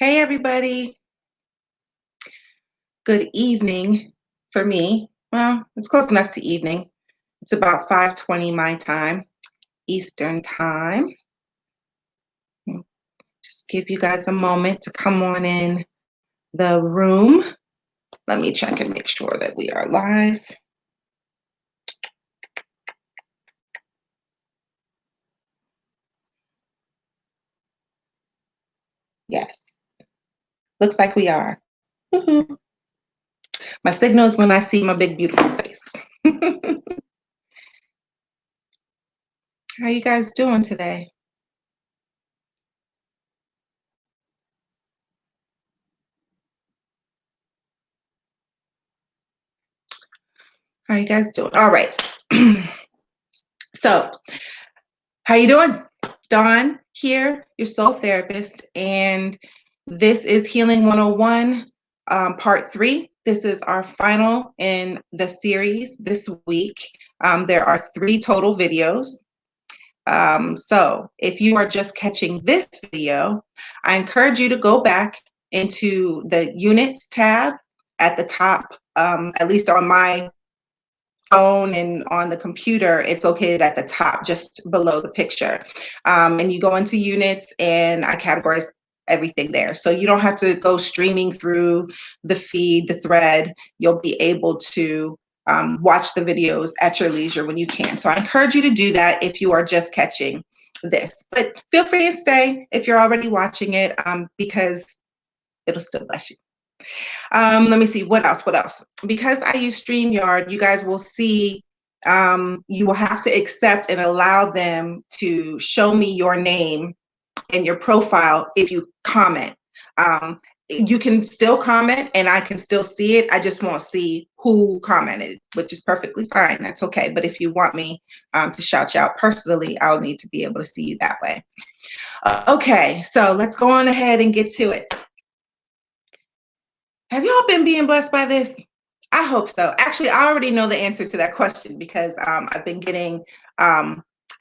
Hey, everybody. Good evening for me. Well, it's close enough to evening. It's about 5:20 my time, Eastern time. Just give you guys a moment to come on in the room. Let me check and make sure that we are live. Yes, looks like we are. Woohoo. My signal is when I see my big, beautiful face. How you guys doing today? How you guys doing? All right. So, how you doing? Dawn here, your soul therapist, and this is Healing 101, part 3. This is our final in the series this week. There are 3 total videos. So if you are just catching this video, I encourage you to go back into the units tab at the top, at least on my phone and on the computer, it's located at the top, just below the picture. And you go into units, and I categorize everything there. So you don't have to go streaming through the feed, the thread. You'll be able to watch the videos at your leisure when you can. So I encourage you to do that if you are just catching this. But feel free to stay if you're already watching it, because it'll still bless you. Let me see, what else? Because I use StreamYard, you guys will see, you will have to accept and allow them to show me your name and your profile if you comment. You can still comment and I can still see it. I just won't see who commented, which is perfectly fine. That's okay. But if you want me to shout you out personally, I'll need to be able to see you that way. Okay, so let's go on ahead and get to it. Have y'all been being blessed by this? I hope so. Actually, I already know the answer to that question because um, I've been getting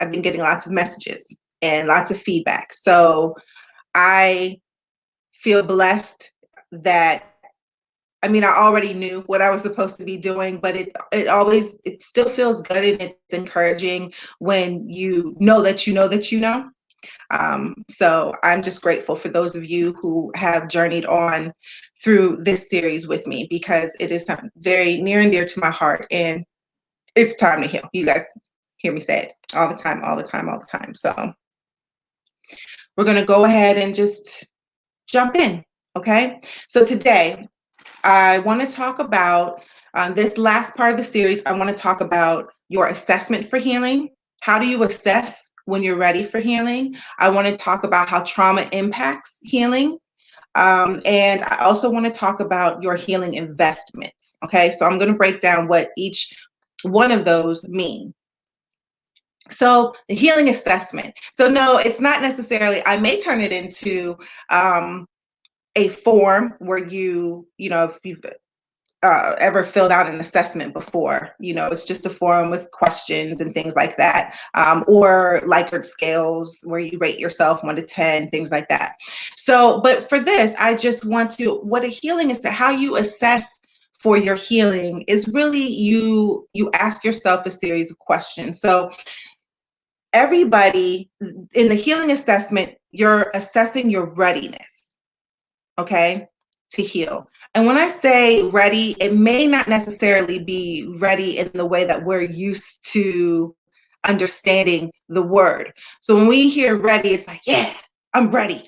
lots of messages and lots of feedback. So I feel blessed that, I mean, I already knew what I was supposed to be doing, but it still feels good, and it's encouraging when you know that you know that you know. So I'm just grateful for those of you who have journeyed on through this series with me, because it is very near and dear to my heart, and it's time to heal. You guys hear me say it all the time, all the time, all the time. So we're going to go ahead and just jump in. Okay. So today I want to talk about this last part of the series. I want to talk about your assessment for healing. How do you assess when you're ready for healing? I want to talk about how trauma impacts healing. And I also want to talk about your healing investments. Okay, so I'm going to break down what each one of those mean. So the healing assessment. So no, it's not necessarily, I may turn it into a form where if you've ever filled out an assessment before. It's just a form with questions and things like that, or Likert scales where you rate yourself 1 to 10, things like that. So, but for this, I just want to, what a healing is, how you assess for your healing is really you ask yourself a series of questions. So everybody in the healing assessment, you're assessing your readiness, okay, to heal. And when I say ready, it may not necessarily be ready in the way that we're used to understanding the word. So when we hear ready, it's like, yeah, I'm ready.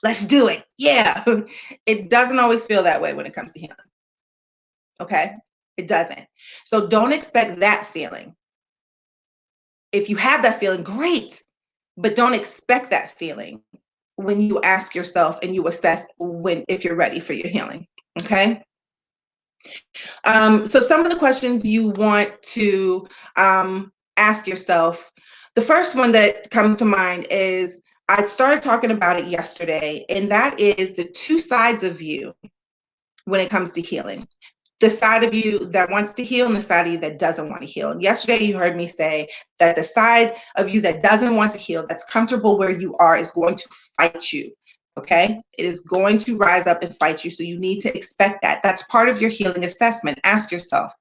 Let's do it. Yeah. It doesn't always feel that way when it comes to healing. Okay. It doesn't. So don't expect that feeling. If you have that feeling, great, but don't expect that feeling when you ask yourself and you assess if you're ready for your healing. Okay. So some of the questions you want to ask yourself, the first one that comes to mind is, I started talking about it yesterday, and that is the 2 sides of you when it comes to healing. The side of you that wants to heal and the side of you that doesn't want to heal. And yesterday you heard me say that the side of you that doesn't want to heal, that's comfortable where you are, is going to fight you. Okay, it is going to rise up and fight you. So you need to expect that. That's part of your healing assessment. Ask yourself,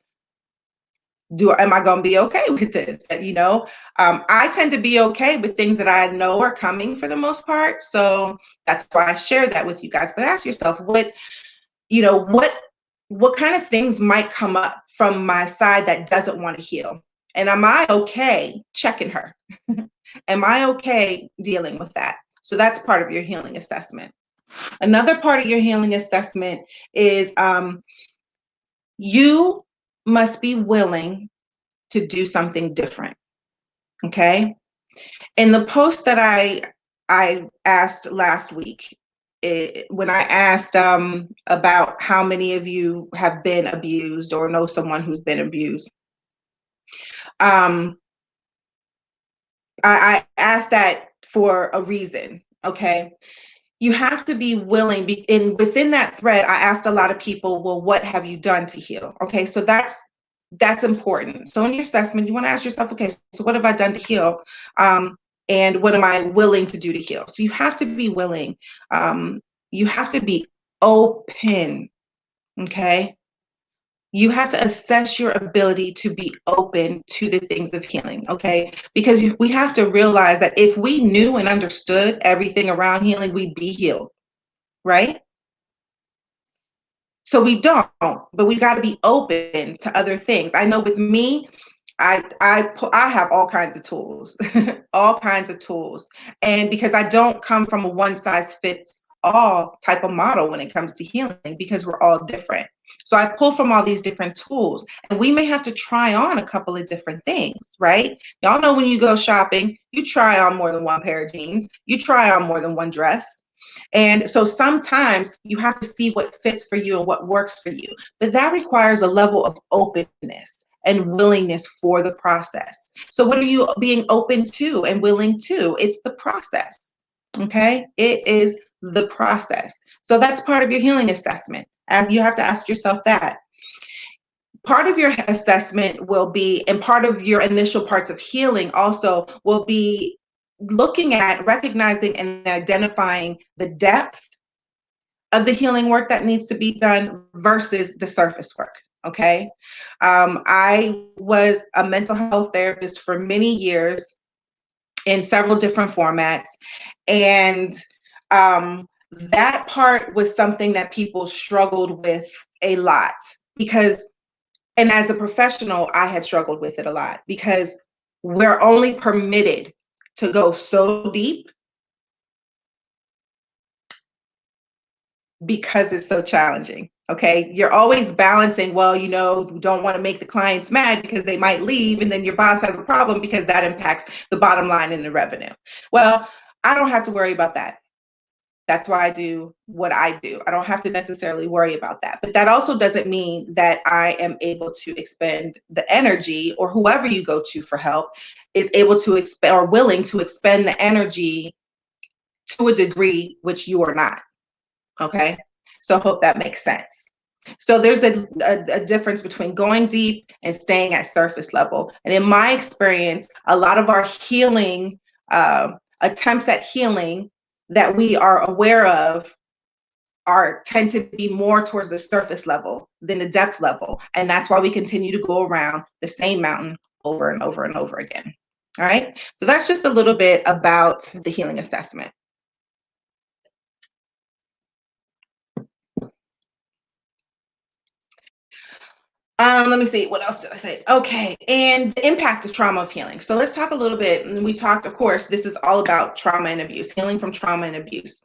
am I going to be okay with this? I tend to be okay with things that I know are coming for the most part. So that's why I share that with you guys. But ask yourself, you know, what what kind of things might come up from my side that doesn't want to heal? And am I okay checking her? Am I okay dealing with that? So that's part of your healing assessment. Another part of your healing assessment is you must be willing to do something different. Okay. In the post that I asked last week, when I asked about how many of you have been abused or know someone who's been abused, um, I asked that for a reason. Okay, you have to be willing. And within that thread, I asked a lot of people, well, what have you done to heal? Okay, so that's important. So in your assessment, you want to ask yourself, okay, so what have I done to heal? And what am I willing to do to heal? So you have to be willing. You have to be open. Okay. You have to assess your ability to be open to the things of healing. Okay. Because we have to realize that if we knew and understood everything around healing, we'd be healed. Right. So we don't, but we got to be open to other things. I know with me, I have all kinds of tools, all kinds of tools, and because I don't come from a one size fits all type of model when it comes to healing, because we're all different. So I pull from all these different tools, and we may have to try on a couple of different things, right? Y'all know when you go shopping, you try on more than one pair of jeans, you try on more than one dress. And so sometimes you have to see what fits for you and what works for you. But that requires a level of openness and willingness for the process. So, what are you being open to and willing to? It's the process. Okay. It is the process. So, that's part of your healing assessment. And you have to ask yourself that. Part of your assessment will be, and part of your initial parts of healing also will be looking at, recognizing, and identifying the depth of the healing work that needs to be done versus the surface work. Okay. I was a mental health therapist for many years in several different formats. And that part was something that people struggled with a lot because, and as a professional, I had struggled with it a lot because we're only permitted to go so deep because it's so challenging. Okay. You're always balancing, well, you don't want to make the clients mad because they might leave, and then your boss has a problem because that impacts the bottom line and the revenue. Well, I don't have to worry about that. That's why I do what I do. I don't have to necessarily worry about that. But that also doesn't mean that I am able to expend the energy, or whoever you go to for help is able to expend or willing to expend the energy to a degree which you are not. Okay. So I hope that makes sense. So there's a difference between going deep and staying at surface level. And in my experience, a lot of our healing attempts at healing that we are aware of are tend to be more towards the surface level than the depth level. And that's why we continue to go around the same mountain over and over and over again. All right. So that's just a little bit about the healing assessment. Let me see. What else did I say? Okay, and the impact of trauma of healing. So let's talk a little bit. And we talked, of course, this is all about trauma and abuse, healing from trauma and abuse.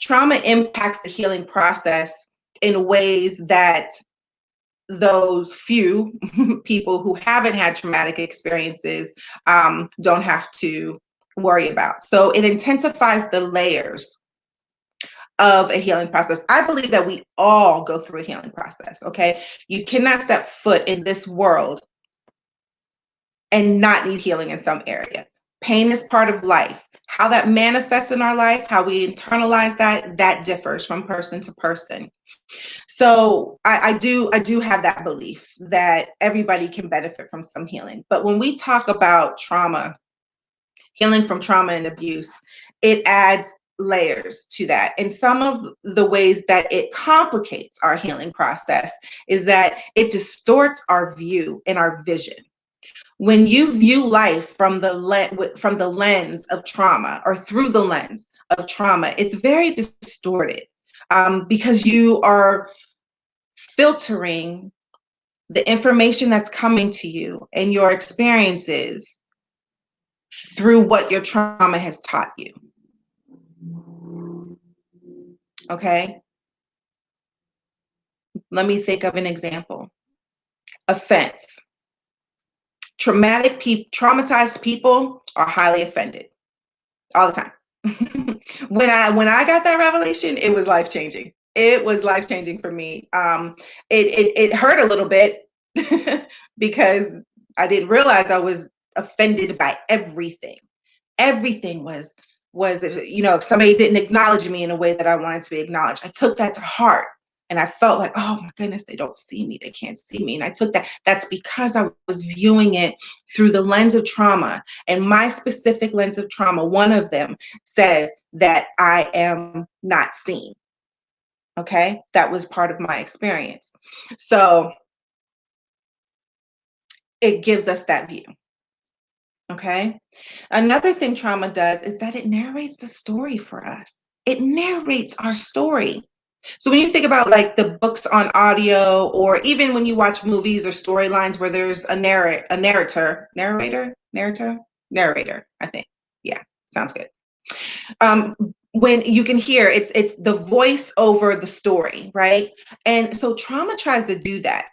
Trauma impacts the healing process in ways that those few people who haven't had traumatic experiences don't have to worry about. So it intensifies the layers of a healing process. I believe that we all go through a healing process. Okay. You cannot step foot in this world and not need healing in some area. Pain is part of life. How that manifests in our life, how we internalize that differs from person to person. So I do have that belief that everybody can benefit from some healing. But when we talk about trauma, healing from trauma and abuse, it adds layers to that. And some of the ways that it complicates our healing process is that it distorts our view and our vision. When you view life from the lens of trauma or through the lens of trauma, it's very distorted, because you are filtering the information that's coming to you and your experiences through what your trauma has taught you. Okay, let me think of an example. Offense. Traumatized people are highly offended all the time. When I got that revelation, it was life changing. It was life changing for me. It hurt a little bit because I didn't realize I was offended by everything. Everything was, if somebody didn't acknowledge me in a way that I wanted to be acknowledged, I took that to heart. And I felt like, oh my goodness, they don't see me. They can't see me. And I took that. That's because I was viewing it through the lens of trauma. And my specific lens of trauma, one of them says that I am not seen. Okay. That was part of my experience. So it gives us that view. Okay. Another thing trauma does is that it narrates the story for us. It narrates our story. So when you think about like the books on audio, or even when you watch movies or storylines where there's a narrator, I think. Yeah, sounds good. Um, when you can hear it's the voice over the story, right? And so trauma tries to do that.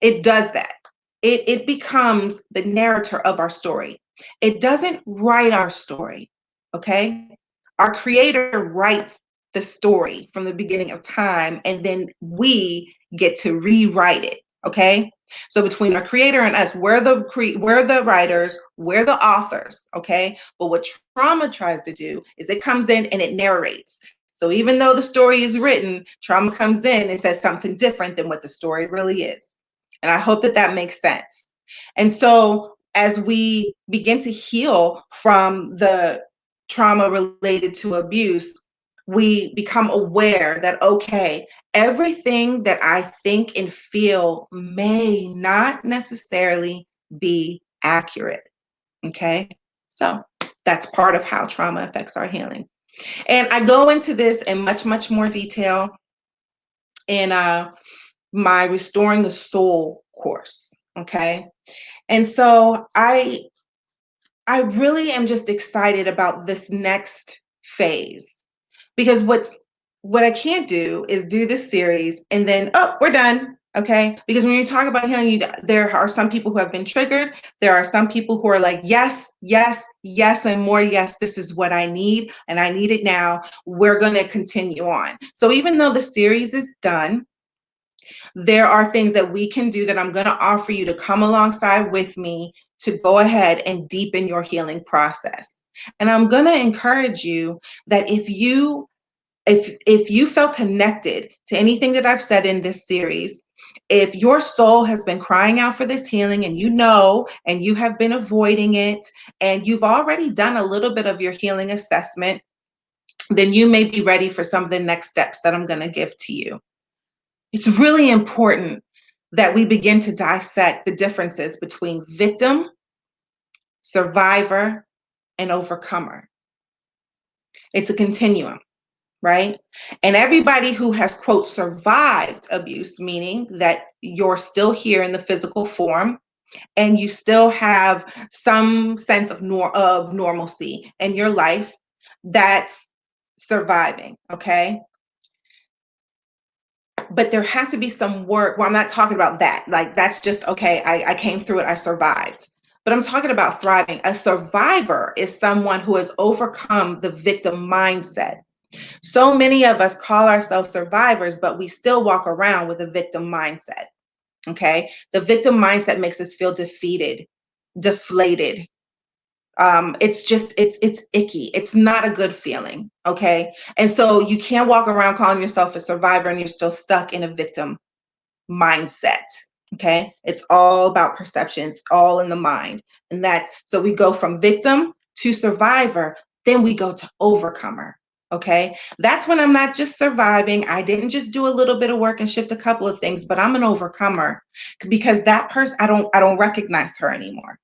It does that. It becomes the narrator of our story. It doesn't write our story, okay? Our creator writes the story from the beginning of time, and then we get to rewrite it, okay? So between our creator and us, we're the writers, we're the authors, okay? But what trauma tries to do is it comes in and it narrates. So even though the story is written, trauma comes in and says something different than what the story really is. And I hope that that makes sense. And so as we begin to heal from the trauma related to abuse, we become aware that, okay, everything that I think and feel may not necessarily be accurate. Okay. So that's part of how trauma affects our healing. And I go into this in much, much more detail in my Restoring the Soul course. Okay. And so I really am just excited about this next phase, because what I can't do is do this series and then, oh, we're done. Okay. Because when you talk about healing, there are some people who have been triggered. There are some people who are like, yes, yes, yes, and more. Yes, this is what I need, and I need it now. We're going to continue on. So even though the series is done, there are things that we can do that I'm going to offer you to come alongside with me to go ahead and deepen your healing process. And I'm going to encourage you that if you felt connected to anything that I've said in this series, if your soul has been crying out for this healing and and you have been avoiding it, and you've already done a little bit of your healing assessment, then you may be ready for some of the next steps that I'm going to give to you. It's really important that we begin to dissect the differences between victim, survivor, and overcomer. It's a continuum, right? And everybody who has, quote, survived abuse, meaning that you're still here in the physical form and you still have some sense of normalcy in your life, that's surviving, okay? But there has to be some work. Well, I'm not talking about that. Like, that's just, okay, I came through it, I survived. But I'm talking about thriving. A survivor is someone who has overcome the victim mindset. So many of us call ourselves survivors, but we still walk around with a victim mindset. Okay. The victim mindset makes us feel defeated, deflated. It's icky. It's not a good feeling. Okay. And so you can't walk around calling yourself a survivor and you're still stuck in a victim mindset. Okay. It's all about perception. It's all in the mind. And that's so we go from victim to survivor, then we go to overcomer. Okay. That's when I'm not just surviving. I didn't just do a little bit of work and shift a couple of things, but I'm an overcomer because that person, I don't recognize her anymore.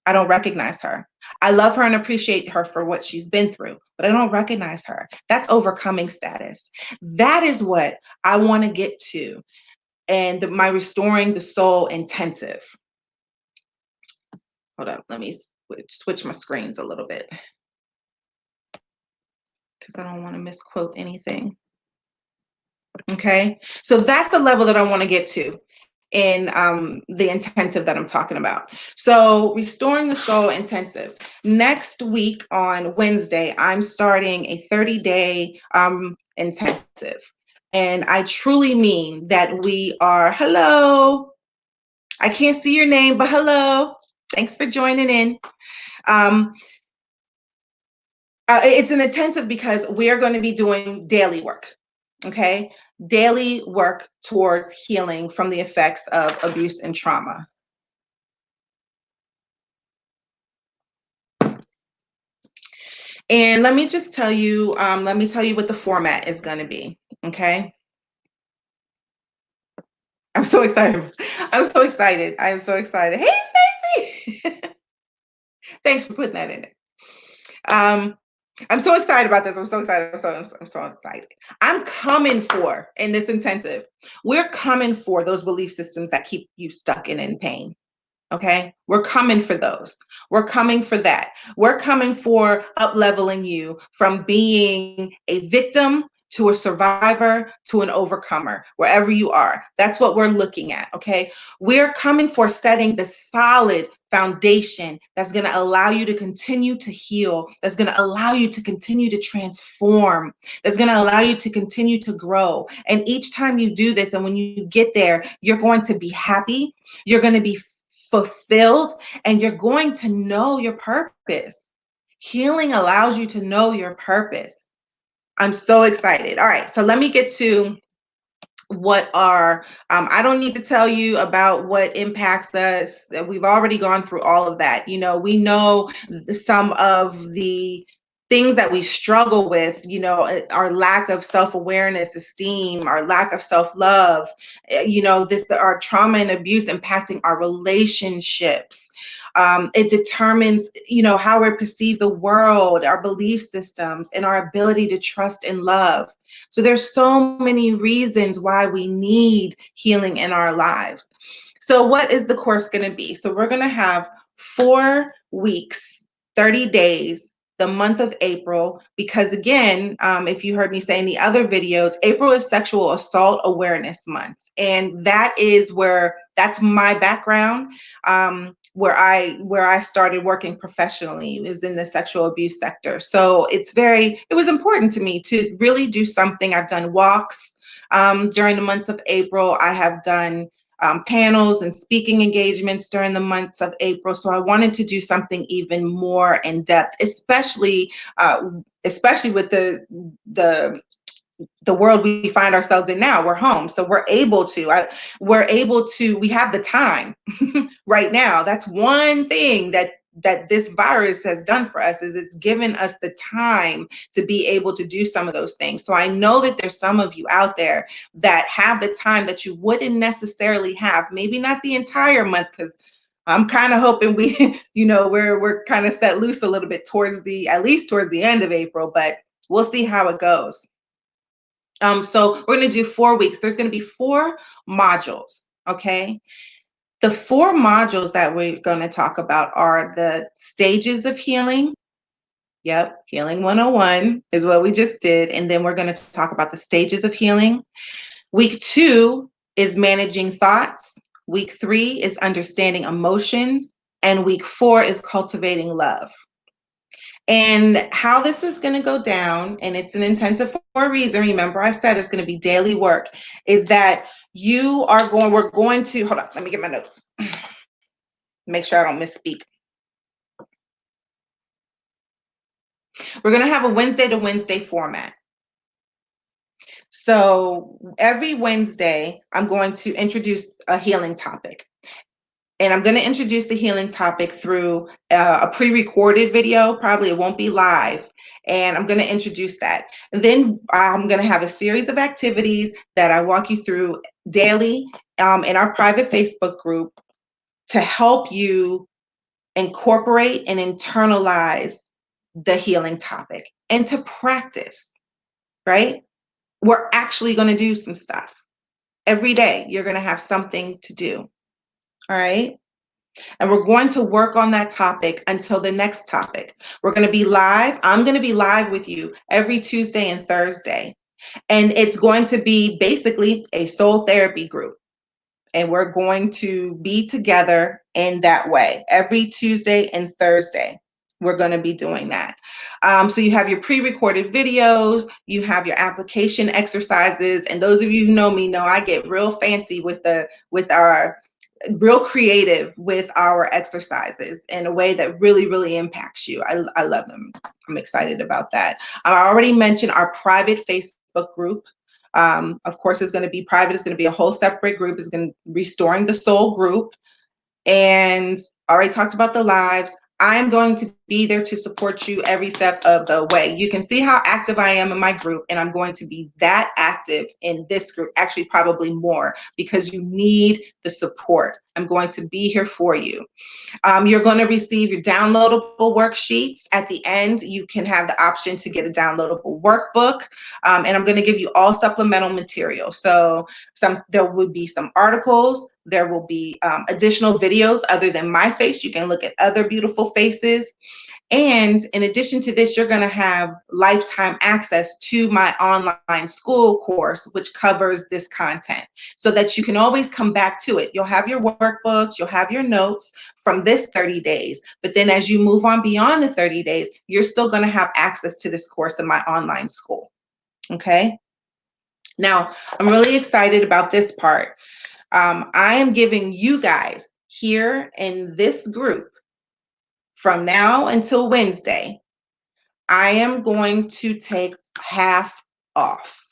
I don't recognize her. I love her and appreciate her for what she's been through, but I don't recognize her. That's overcoming status. That is what I want to get to. And my restoring the soul intensive. Hold up. Let me switch my screens a little bit because I don't want to misquote anything. Okay. So that's the level that I want to get to in the intensive that I'm talking about. So, restoring the soul intensive. Next week on Wednesday, I'm starting a 30-day intensive. And I truly mean that we are, hello, I can't see your name, but hello. Thanks for joining in. Um, it's an intensive because we're going to be doing daily work. Okay. Daily work towards healing from the effects of abuse and trauma. And let me just tell you, what the format is going to be. Okay. I'm so excited. I'm so excited. I am so excited. Hey, Stacy. Thanks for putting that in there. I'm so excited about this. I'm so excited. I'm so excited. I'm coming for in this intensive. We're coming for those belief systems that keep you stuck and in pain. Okay. We're coming for those. We're coming for that. We're coming for up leveling you from being a victim to a survivor to an overcomer, wherever you are. That's what we're looking at. Okay. We're coming for setting the solid foundation that's going to allow you to continue to heal, that's going to allow you to continue to transform, that's going to allow you to continue to grow. And each time you do this, and when you get there, you're going to be happy, you're going to be fulfilled, and you're going to know your purpose. Healing allows you to know your purpose. I'm so excited. All right, so let me get to what are I don't need to tell you about what impacts us. We've already gone through all of that. We know some of the things that we struggle with, our lack of self-awareness, esteem, our lack of self-love, this our trauma and abuse impacting our relationships. It determines, how we perceive the world, our belief systems, and our ability to trust and love. So there's so many reasons why we need healing in our lives. So what is the course going to be? So we're going to have 4 weeks, 30 days, the month of April, because again, if you heard me say in the other videos, April is Sexual Assault Awareness Month. And that's my background. Where I started working professionally was in the sexual abuse sector. So it was important to me to really do something. I've done walks during the months of April. I have done panels and speaking engagements during the months of April. So I wanted to do something even more in depth, especially with the world we find ourselves in now. We're home, so we have the time right now. That's one thing that this virus has done for us, is it's given us the time to be able to do some of those things. So I know that there's some of you out there that have the time that you wouldn't necessarily have, maybe not the entire month, because I'm kind of hoping we're kind of set loose a little bit at least towards the end of April, but we'll see how it goes. So we're going to do 4 weeks. There's going to be 4 modules. Okay. The 4 modules that we're going to talk about are the stages of healing. Yep. Healing 101 is what we just did. And then we're going to talk about the stages of healing. Week 2 is managing thoughts. Week 3 is understanding emotions. And week 4 is cultivating love. And how this is going to go down, and it's an intensive for a reason. Remember, I said it's going to be daily work, is that we're going to, hold on, let me get my notes. Make sure I don't misspeak. We're going to have a Wednesday to Wednesday format. So every Wednesday, I'm going to introduce a healing topic. And I'm going to introduce the healing topic through a pre-recorded video. Probably it won't be live. And I'm going to introduce that. And then I'm going to have a series of activities that I walk you through daily in our private Facebook group to help you incorporate and internalize the healing topic and to practice, right? We're actually going to do some stuff. Every day, you're going to have something to do. All right. And we're going to work on that topic until the next topic. We're going to be live. I'm going to be live with you every Tuesday and Thursday. And it's going to be basically a soul therapy group. And we're going to be together in that way every Tuesday and Thursday. We're going to be doing that. So you have your pre-recorded videos, you have your application exercises, and those of you who know me know I get real fancy with our real creative with our exercises in a way that really, really impacts you. I love them. I'm excited about that. I already mentioned our private Facebook group. Of course, it's going to be private. It's going to be a whole separate group. It's going to be Restoring the Soul group. And already talked about the lives. I'm going to be there to support you every step of the way. You can see how active I am in my group, and I'm going to be that active in this group, actually probably more, because you need the support. I'm going to be here for you. You're going to receive your downloadable worksheets. At the end, you can have the option to get a downloadable workbook. And I'm going to give you all supplemental material. So there will be some articles. There will be additional videos other than my face. You can look at other beautiful faces. And in addition to this, you're going to have lifetime access to my online school course, which covers this content so that you can always come back to it. You'll have your workbooks, you'll have your notes from this 30 days. But then as you move on beyond the 30 days, you're still going to have access to this course in my online school. Okay. Now, I'm really excited about this part. I am giving you guys here in this group from now until Wednesday, I am going to take half off.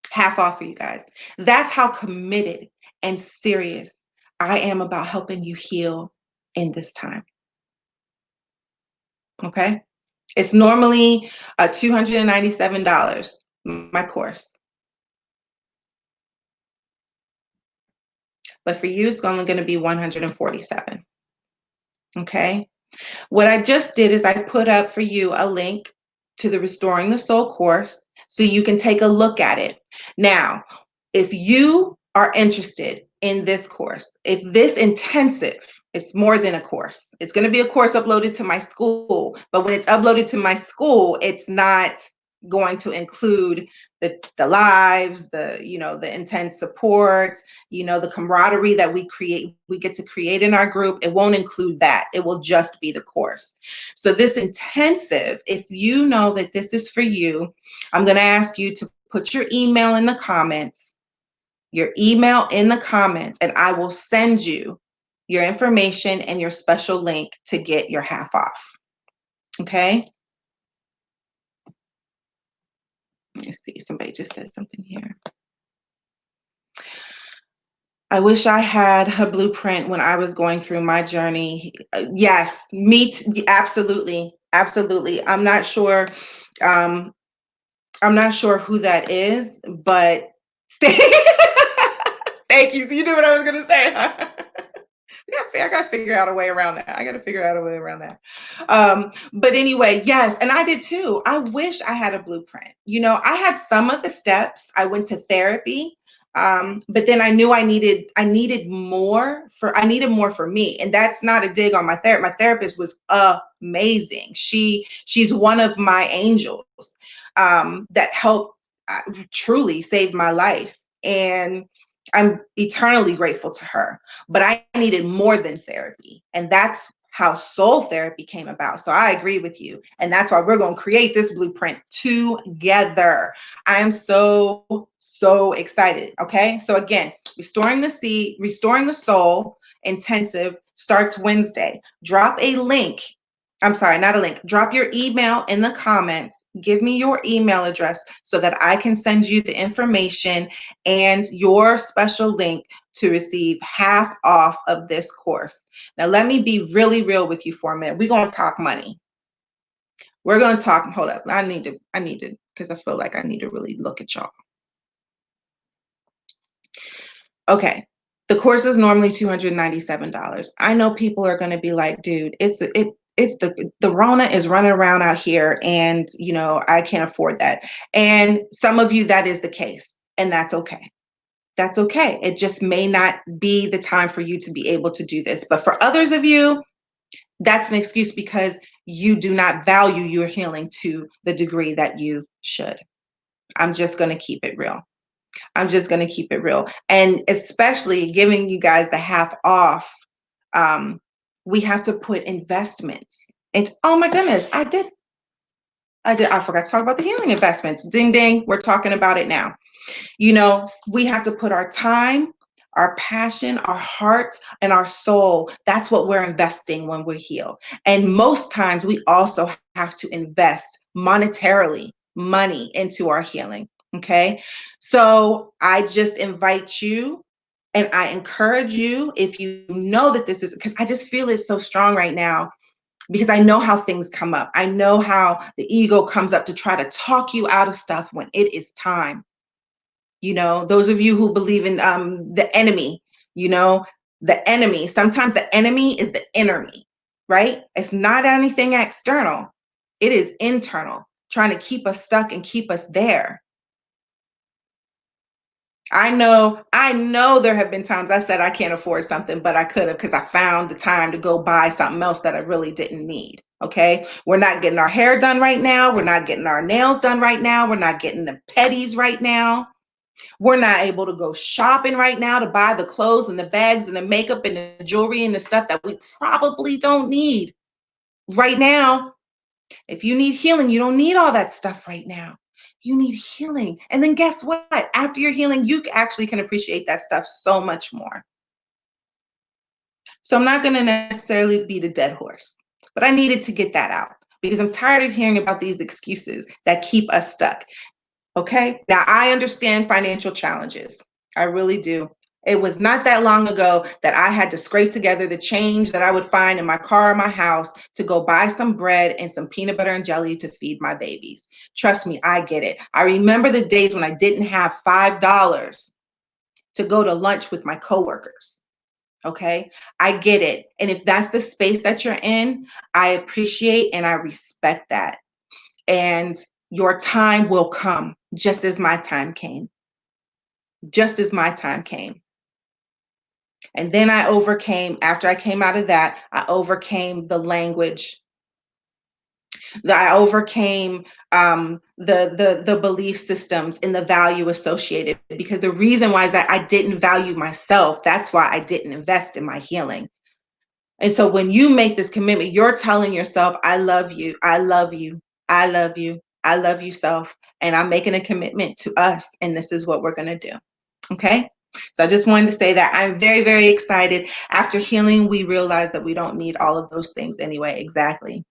Half off for you guys. That's how committed and serious I am about helping you heal in this time. Okay? It's normally $297, my course. But for you, it's only going to be $147. Okay? What I just did is I put up for you a link to the Restoring the Soul course so you can take a look at it. Now, if you are interested in this course, if this intensive, it's more than a course. It's going to be a course uploaded to my school, but when it's uploaded to my school, it's not going to include the lives, the intense support, the camaraderie that we get to create in our group. It won't include that. It will just be the course. So this intensive, if you know that this is for you, I'm going to ask you to put your email in the comments, and I will send you your information and your special link to get your half off. Okay? Let me see. Somebody just said something here. I wish I had a blueprint when I was going through my journey. Yes, absolutely. Absolutely. I'm not sure. I'm not sure who that is, but thank you. So you knew what I was going to say. I got to figure out a way around that. But anyway, yes, and I did too. I wish I had a blueprint. I had some of the steps. I went to therapy, but then I knew I needed more for me, and that's not a dig on my therapist. My therapist was amazing. She's one of my angels that helped truly save my life, and I'm eternally grateful to her. But I needed more than therapy. And that's how soul therapy came about. So I agree with you. And that's why we're going to create this blueprint together. I am so, so excited. Okay. So again, Restoring the Soul intensive starts Wednesday. Drop a link I'm sorry, not a link. Drop your email in the comments. Give me your email address so that I can send you the information and your special link to receive half off of this course. Now, let me be really real with you for a minute. We're going to talk money. We're going to talk. Hold up. I need to, because I feel like I need to really look at y'all. Okay. The course is normally $297. I know people are going to be like, dude, it's the Rona is running around out here and, I can't afford that. And some of you, that is the case, and that's okay. That's okay. It just may not be the time for you to be able to do this. But for others of you, that's an excuse because you do not value your healing to the degree that you should. I'm just going to keep it real. I'm just going to keep it real. And especially giving you guys the half off, we have to put investments. And oh my goodness, I forgot to talk about the healing investments. Ding, ding. We're talking about it now. We have to put our time, our passion, our heart, and our soul. That's what we're investing when we heal. And most times we also have to invest monetarily, money into our healing. Okay. So I just invite you and I encourage you, if you know that this is, because I just feel it's so strong right now, because I know how things come up. I know how the ego comes up to try to talk you out of stuff when it is time. Those of you who believe in the enemy, the enemy, sometimes the enemy is the enemy, right? It's not anything external. It is internal, trying to keep us stuck and keep us there. I know there have been times I said I can't afford something, but I could have because I found the time to go buy something else that I really didn't need. Okay. We're not getting our hair done right now. We're not getting our nails done right now. We're not getting the petties right now. We're not able to go shopping right now to buy the clothes and the bags and the makeup and the jewelry and the stuff that we probably don't need right now. If you need healing, you don't need all that stuff right now. You need healing. And then guess what? After you're healing, you actually can appreciate that stuff so much more. So I'm not going to necessarily beat a dead horse, but I needed to get that out because I'm tired of hearing about these excuses that keep us stuck. Okay. Now I understand financial challenges. I really do. It was not that long ago that I had to scrape together the change that I would find in my car or my house to go buy some bread and some peanut butter and jelly to feed my babies. Trust me, I get it. I remember the days when I didn't have $5 to go to lunch with my coworkers. Okay. I get it. And if that's the space that you're in, I appreciate and I respect that. And your time will come just as my time came. Just as my time came. And then I overcame, after I came out of that, I overcame the language. I overcame the belief systems and the value associated, because the reason why is that I didn't value myself. That's why I didn't invest in my healing. And so when you make this commitment, you're telling yourself, I love you, I love you, I love you, I love you self. And I'm making a commitment to us. And this is what we're going to do. Okay. So I just wanted to say that I'm very, very excited. After healing, we realize that we don't need all of those things anyway. Exactly.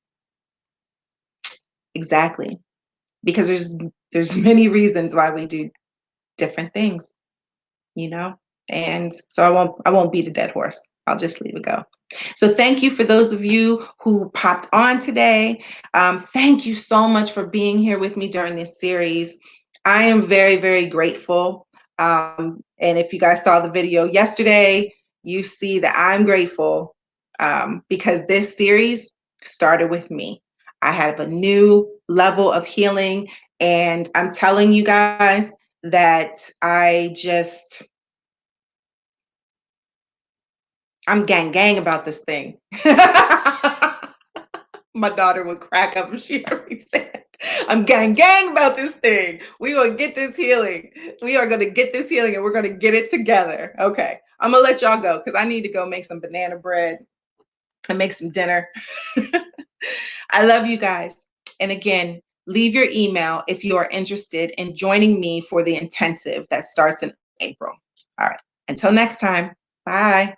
Exactly. Because there's many reasons why we do different things, and so I won't beat a dead horse. I'll just leave it go. So thank you for those of you who popped on today. Thank you so much for being here with me during this series. I am very, very grateful. And if you guys saw the video yesterday, you see that I'm grateful because this series started with me. I have a new level of healing, and I'm telling you guys that I'm gang about this thing. My daughter would crack up if she heard me say it. I'm gang about this thing. We're going to get this healing. We are going to get this healing and we're going to get it together. Okay. I'm going to let y'all go because I need to go make some banana bread and make some dinner. I love you guys. And again, leave your email if you are interested in joining me for the intensive that starts in April. All right. Until next time. Bye.